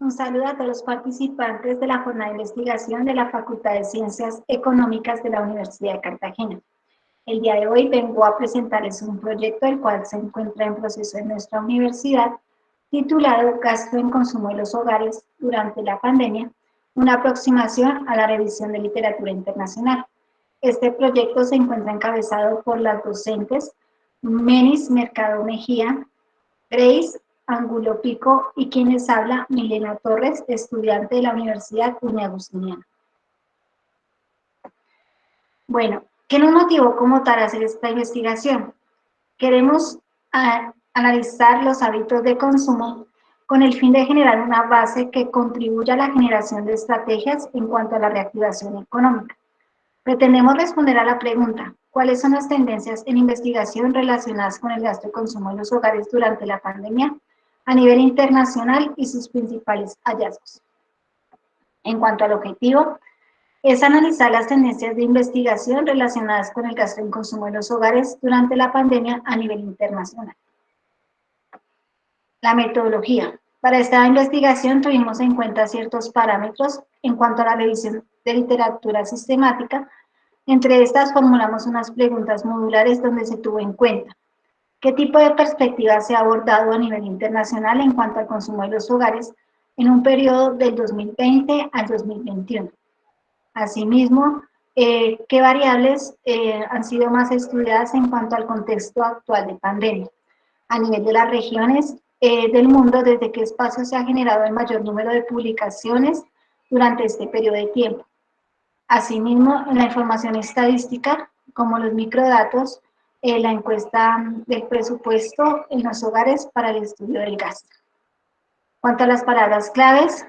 Un saludo a todos los participantes de la jornada de investigación de la Facultad de Ciencias Económicas de la Universidad de Cartagena. El día de hoy vengo a presentarles un proyecto el cual se encuentra en proceso en nuestra universidad, titulado Gasto en consumo de los hogares durante la pandemia, una aproximación a la revisión de literatura internacional. Este proyecto se encuentra encabezado por las docentes Menis Mercado Mejía, Grace Angulo Pico y quien les habla, Milena Torres, estudiante de la Universidad Agustiniana. Bueno, ¿qué nos motivó como tal a hacer esta investigación? Queremos analizar los hábitos de consumo con el fin de generar una base que contribuya a la generación de estrategias en cuanto a la reactivación económica. Pretendemos responder a la pregunta, ¿cuáles son las tendencias en investigación relacionadas con el gasto y consumo en los hogares durante la pandemia a nivel internacional y sus principales hallazgos? En cuanto al objetivo, es analizar las tendencias de investigación relacionadas con el gasto y consumo en los hogares durante la pandemia a nivel internacional. La metodología. Para esta investigación tuvimos en cuenta ciertos parámetros en cuanto a la revisión de literatura sistemática. Entre estas formulamos unas preguntas modulares donde se tuvo en cuenta qué tipo de perspectiva se ha abordado a nivel internacional en cuanto al consumo de los hogares en un periodo del 2020 al 2021. Asimismo, qué variables han sido más estudiadas en cuanto al contexto actual de pandemia a nivel de las regiones del mundo, desde qué espacio se ha generado el mayor número de publicaciones durante este periodo de tiempo. Asimismo, en la información estadística, como los microdatos, la encuesta del presupuesto en los hogares para el estudio del gasto. Cuanto a las palabras claves,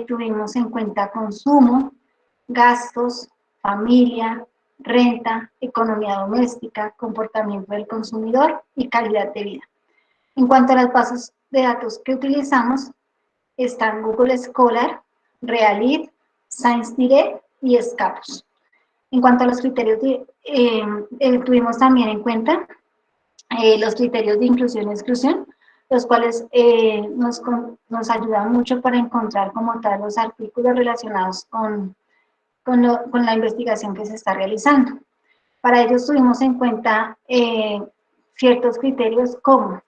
tuvimos en cuenta consumo, gastos, familia, renta, economía doméstica, comportamiento del consumidor y calidad de vida. En cuanto a las bases de datos que utilizamos, están Google Scholar, Realit, ScienceDirect y Scopus. En cuanto a los criterios, tuvimos también en cuenta los criterios de inclusión y exclusión, los cuales nos ayudan mucho para encontrar como tal los artículos relacionados con la investigación que se está realizando. Para ello tuvimos en cuenta ciertos criterios como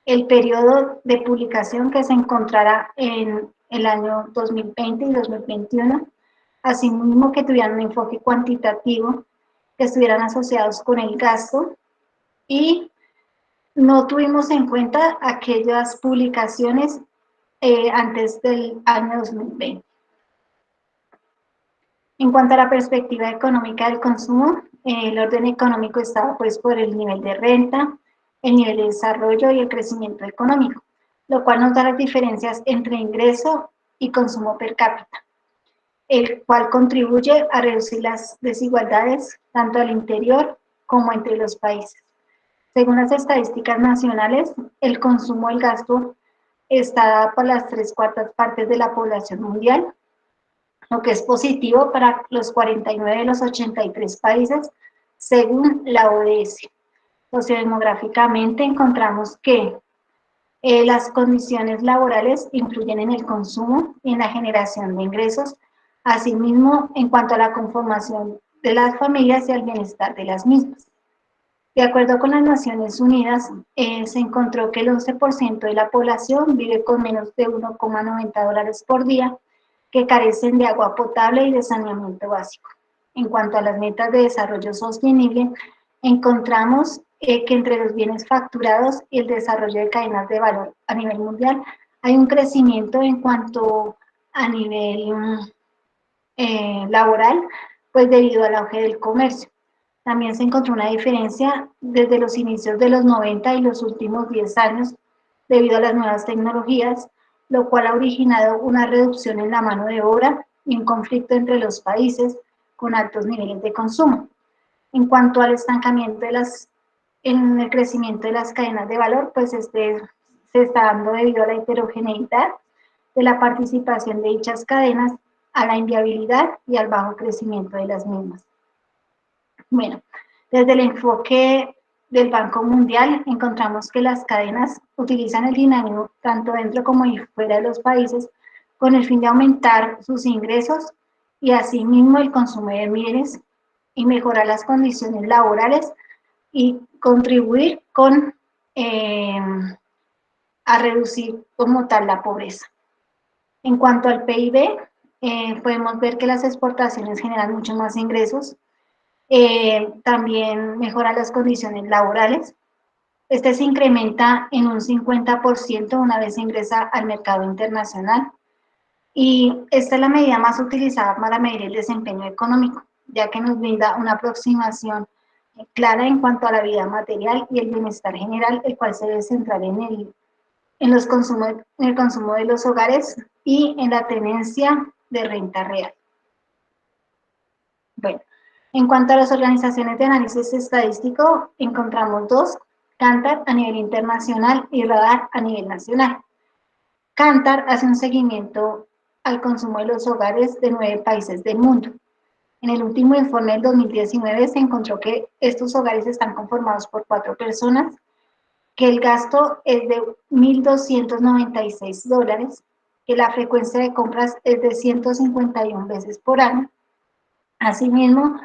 el periodo de publicación que se encontrará en el año 2020 y 2021, asimismo que tuvieran un enfoque cuantitativo, que estuvieran asociados con el gasto, y no tuvimos en cuenta aquellas publicaciones antes del año 2020. En cuanto a la perspectiva económica del consumo, el orden económico estaba pues por el nivel de renta, el nivel de desarrollo y el crecimiento económico, lo cual nos da las diferencias entre ingreso y consumo per cápita, el cual contribuye a reducir las desigualdades tanto al interior como entre los países. Según las estadísticas nacionales, el consumo, el gasto, está por las 3/4 partes de la población mundial, lo que es positivo para los 49 de los 83 países, según la ODS. Sociodemográficamente encontramos que las condiciones laborales influyen en el consumo y en la generación de ingresos, asimismo en cuanto a la conformación de las familias y al bienestar de las mismas. De acuerdo con las Naciones Unidas, se encontró que el 11% de la población vive con menos de $1,90 por día, que carecen de agua potable y de saneamiento básico. En cuanto a las metas de desarrollo sostenible, encontramos que entre los bienes facturados y el desarrollo de cadenas de valor a nivel mundial hay un crecimiento en cuanto a nivel laboral, pues debido al auge del comercio. También se encontró una diferencia desde los inicios de los 90 y los últimos 10 años debido a las nuevas tecnologías, lo cual ha originado una reducción en la mano de obra y un conflicto entre los países con altos niveles de consumo. En cuanto al estancamiento en el crecimiento de las cadenas de valor, pues se está dando debido a la heterogeneidad de la participación de dichas cadenas, a la inviabilidad y al bajo crecimiento de las mismas. Bueno, desde el enfoque del Banco Mundial encontramos que las cadenas utilizan el dinamismo tanto dentro como fuera de los países con el fin de aumentar sus ingresos y asimismo el consumo de bienes y mejorar las condiciones laborales y contribuir eh, a reducir como tal la pobreza. En cuanto al PIB, podemos ver que las exportaciones generan mucho más ingresos, también mejoran las condiciones laborales. Este se incrementa en un 50% una vez ingresa al mercado internacional y esta es la medida más utilizada para medir el desempeño económico, ya que nos brinda una aproximación clara en cuanto a la vida material y el bienestar general, el cual se debe centrar en el consumo de los hogares y en la tenencia de renta real. Bueno, en cuanto a las organizaciones de análisis estadístico, encontramos dos: Kantar a nivel internacional y Radar a nivel nacional. Kantar hace un seguimiento al consumo de los hogares de 9 países del mundo. En el último informe del 2019 se encontró que estos hogares están conformados por 4 personas, que el gasto es de $1.296, que la frecuencia de compras es de 151 veces por año. Asimismo,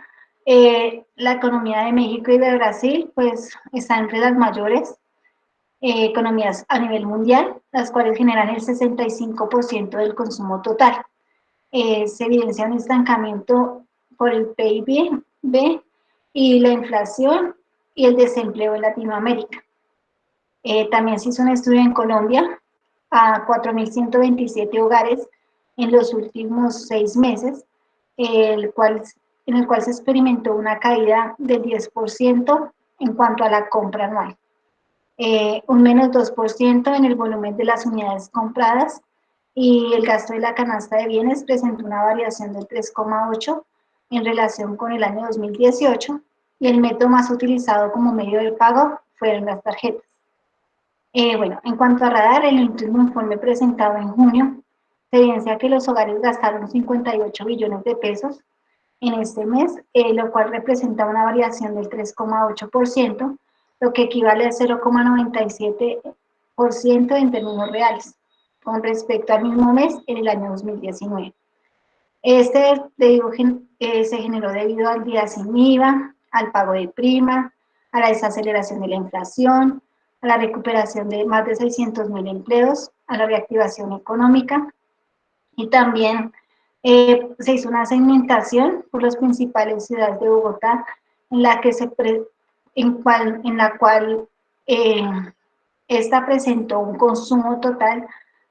la economía de México y de Brasil pues está entre las mayores economías a nivel mundial, las cuales generan el 65% del consumo total. Se evidencia un estancamiento por el PIB y la inflación y el desempleo en Latinoamérica. También se hizo un estudio en Colombia a 4.127 hogares en los últimos 6 meses, en el cual se experimentó una caída del 10% en cuanto a la compra anual, un menos 2% en el volumen de las unidades compradas, y el gasto de la canasta de bienes presentó una variación del 3,8 en relación con el año 2018, y el método más utilizado como medio de pago fueron las tarjetas. Bueno, en cuanto a Radar, en el último informe presentado en junio, se evidencia que los hogares gastaron 58 billones de pesos en este mes, lo cual representa una variación del 3,8%, lo que equivale al 0,97% en términos reales, con respecto al mismo mes en el año 2019. Este se generó debido al día sin IVA, al pago de prima, a la desaceleración de la inflación, a la recuperación de más de 600.000 empleos, a la reactivación económica, y también se hizo una segmentación por las principales ciudades de Bogotá, en la cual esta presentó un consumo total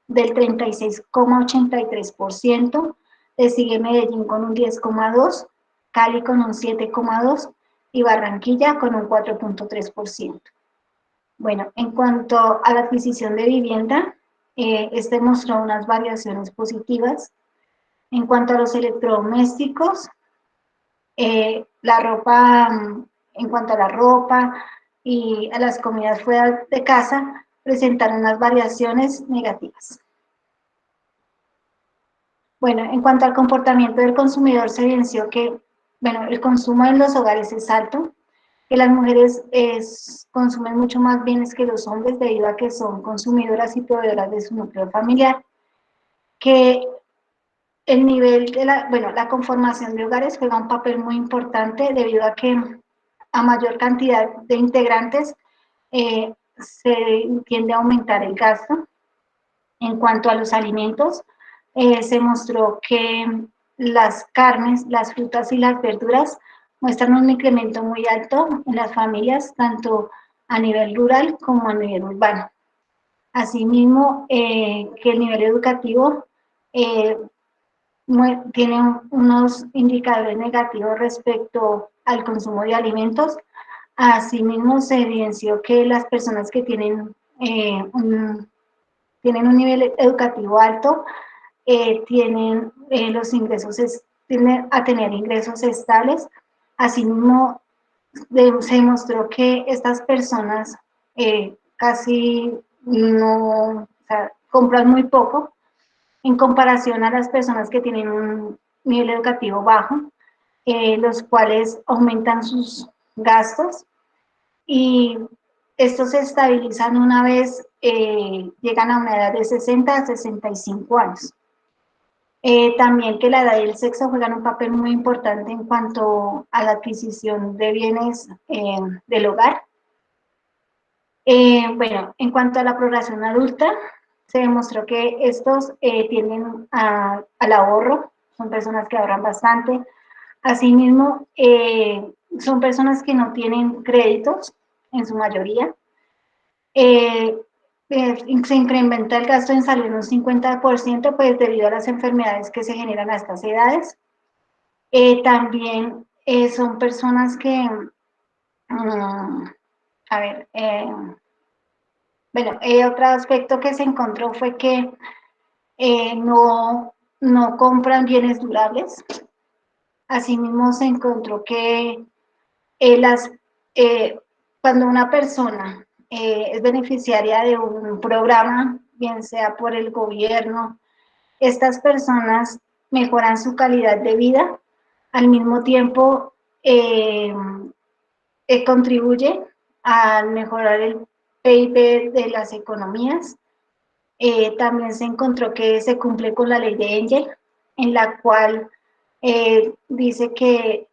del 36,83%, le sigue Medellín con un 10,2%, Cali con un 7,2% y Barranquilla con un 4,3%. Bueno, en cuanto a la adquisición de vivienda, este mostró unas variaciones positivas. En cuanto a los electrodomésticos, en cuanto a la ropa y a las comidas fuera de casa, presentaron unas variaciones negativas. Bueno, en cuanto al comportamiento del consumidor, se evidenció que, bueno, el consumo en los hogares es alto, que las mujeres consumen mucho más bienes que los hombres debido a que son consumidoras y proveedoras de su núcleo familiar, que el nivel de la conformación de hogares juega un papel muy importante debido a que a mayor cantidad de integrantes se tiende a aumentar el gasto. En cuanto a los alimentos, se mostró que las carnes, las frutas y las verduras muestran un incremento muy alto en las familias, tanto a nivel rural como a nivel urbano. Asimismo, que el nivel educativo tiene unos indicadores negativos respecto al consumo de alimentos. Asimismo, se evidenció que las personas que tienen un nivel educativo alto tienden a tener ingresos estables. Asimismo, se demostró que estas personas casi no, o sea, compran muy poco en comparación a las personas que tienen un nivel educativo bajo, los cuales aumentan sus gastos y estos se estabilizan una vez llegan a una edad de 60 a 65 años. También que la edad y el sexo juegan un papel muy importante en cuanto a la adquisición de bienes del hogar. Bueno, en cuanto a la población adulta, se demostró que estos tienden al ahorro, son personas que ahorran bastante. Asimismo, son personas que no tienen créditos en su mayoría. Eh, Se incrementa el gasto en salud en un 50%, pues debido a las enfermedades que se generan a estas edades. También son personas que, a ver, bueno, otro aspecto que se encontró fue que no compran bienes durables. Asimismo, se encontró que las, cuando una persona es beneficiaria de un programa, bien sea por el gobierno, estas personas mejoran su calidad de vida, al mismo tiempo eh, contribuye a mejorar el PIB de las economías. También se encontró que se cumple con la ley de Engel, en la cual dice que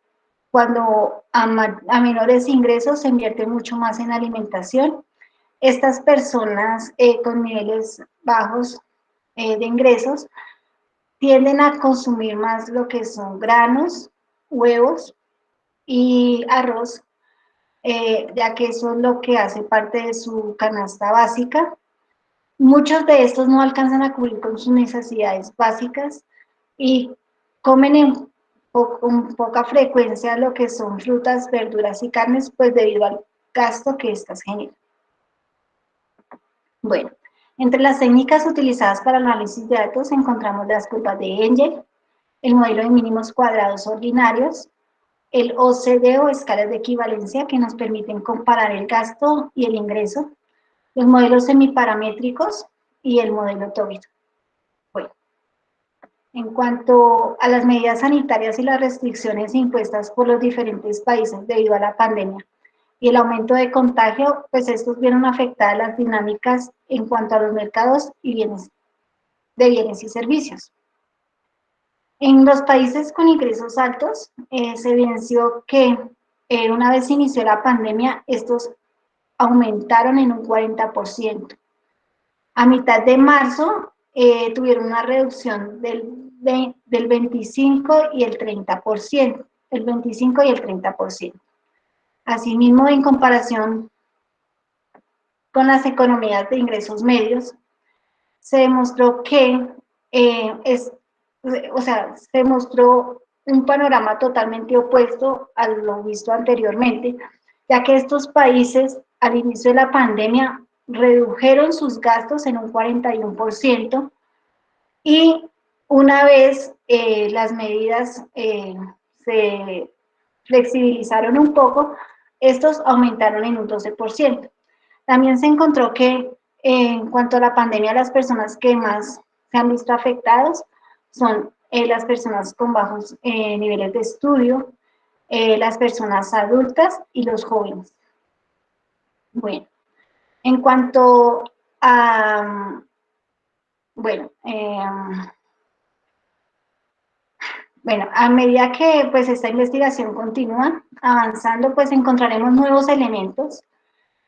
cuando a menores ingresos se invierte mucho más en alimentación. Estas personas con niveles bajos de ingresos tienden a consumir más lo que son granos, huevos y arroz, ya que eso es lo que hace parte de su canasta básica. Muchos de estos no alcanzan a cubrir con sus necesidades básicas y comen con poca frecuencia lo que son frutas, verduras y carnes, pues debido al gasto que estas generan. Bueno, entre las técnicas utilizadas para el análisis de datos encontramos las curvas de Engel, el modelo de mínimos cuadrados ordinarios, el OCDE o escalas de equivalencia que nos permiten comparar el gasto y el ingreso, los modelos semiparamétricos y el modelo Tobit. Bueno, en cuanto a las medidas sanitarias y las restricciones impuestas por los diferentes países debido a la pandemia y el aumento de contagio, pues estos vieron afectadas las dinámicas en cuanto a los mercados y de bienes y servicios. En los países con ingresos altos, se evidenció que una vez inició la pandemia, estos aumentaron en un 40%. A mitad de marzo tuvieron una reducción del 25 y el 30%, el 25 y el 30%. Asimismo, en comparación con las economías de ingresos medios, se demostró que se mostró un panorama totalmente opuesto a lo visto anteriormente, ya que estos países al inicio de la pandemia redujeron sus gastos en un 41% y una vez las medidas se flexibilizaron un poco, estos aumentaron en un 12%. También se encontró que en cuanto a la pandemia, las personas que más se han visto afectados son las personas con bajos niveles de estudio, las personas adultas y los jóvenes. Bueno, en cuanto a, bueno, bueno, a medida que pues esta investigación continúa avanzando, pues encontraremos nuevos elementos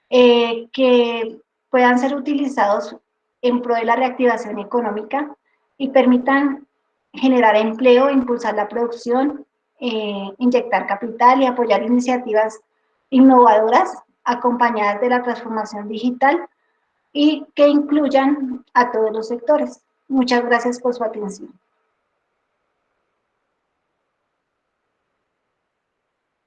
que puedan ser utilizados en pro de la reactivación económica y permitan generar empleo, impulsar la producción, inyectar capital y apoyar iniciativas innovadoras acompañadas de la transformación digital y que incluyan a todos los sectores. Muchas gracias por su atención.